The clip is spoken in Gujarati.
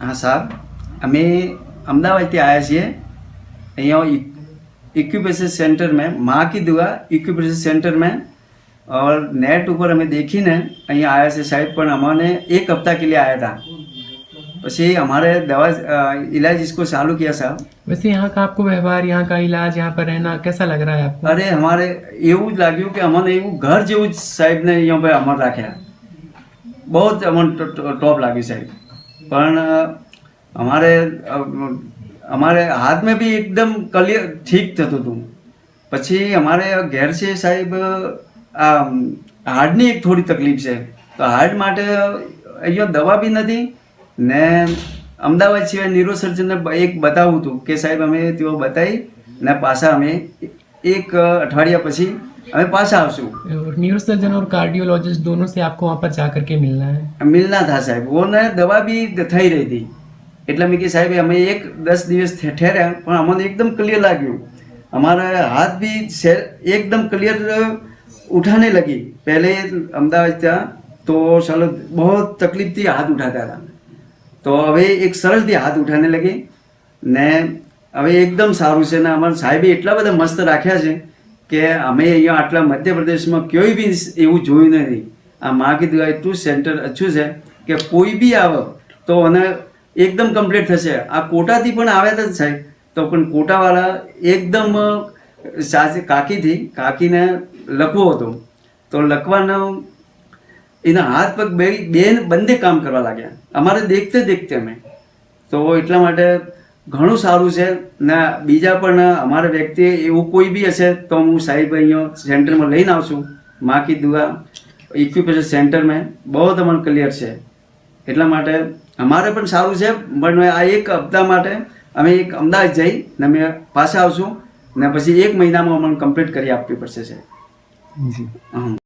हाँ साहब, અમે અમદાવાદથી આવ્યા છીએ। અહીંયા इक्यूप्रेशर सेंटर में माँ की दुआ इक्यूप्रेशर सेंटर में और नेट ऊपर हमें देखी ने અહીંયા આવ્યા છે સાહેબ। પણ અમને एक हफ्ता के लिए आया था, પછી हमारे दवा इलाज इसको चालू किया साहब। वैसे यहाँ का आपको व्यवहार, यहाँ का इलाज, यहाँ पर रहना कैसा लग रहा है आपको? अरे हमारे એવું જ લાગ્યું કે અમને એવું ઘર જેવું જ સાહેબને અહીંયા પર અમર રાખ્યા। बहुत અમને ટોપ લાગ્યું સાહેબ। પણ हमारे हाथ में भी एकदम क्लियर ठीक થતું હતું। પછી અમારે ઘેર છે સાહેબ આ હાર્ટની એક થોડી તકલીફ છે, તો હાર્ટ માટે અહીંયા દવા બી નથી ને અમદાવાદ સિવાય ન્યુરોસર્જનને એક બતાવું હતું કે સાહેબ અમે તેઓ બતાવી ને પાછા અમે એક અઠવાડિયા પછી અમે પાછા આવશું। न्यूरोसर्जन और कार्डियोलॉजिस्ट दोनों से आपको वहाँ पर जाकर के मिलना है? मिलना था साहब, वो ने दवा भी થઈ રહી હતી એટલે મેં કે સાહેબ અમે 10 દિવસ ઠહેર્યા પણ અમને એકદમ ક્લિયર લાગ્યું। हमारा हाथ भी एकदम क्लियर उठाने लगी। पहले अहमदाबाद था तो चलो बहुत तकलीफ थी, हाथ उठाता था, तो હવે એક સરળથી હાથ ઉઠાને લગી ને હવે એકદમ સારું છે ને અમારા સાહેબે એટલા બધા મસ્ત રાખ્યા છે કે અમે અહીંયા આટલા મધ્યપ્રદેશમાં કોઈ બી એવું જોયું નથી। આ માં કી દુઆ એટલું સેન્ટર અચ્છું છે કે કોઈ બી આવે તો એને એકદમ કમ્પ્લીટ થશે। આ કોટાથી પણ આવ્યા હતા સાહેબ, તો પણ કોટાવાળા એકદમ સાચી કાકીને લખવો હતો તો લખવાનો એના હાથ પગ બંને કામ કરવા લાગ્યા અમારે देखते અમે। તો એટલા માટે ઘણું સારું છે ને બીજા પણ અમારા વ્યક્તિ એવું કોઈ બી હશે તો હું સાહેબ અહીંયા સેન્ટરમાં લઈને આવશું। માં की दुआ इक्यूप्रेशर सेंटर में बहुत અમને ક્લિયર છે એટલા માટે અમારે પણ સારું છે। પણ આ એક હપ્તા માટે અમે એક અમદાવાદ જઈ ને અમે પાછા આવશું ને પછી 1 મહિનામાં અમને કમ્પ્લીટ કરી આપવી પડશે સાહેબ।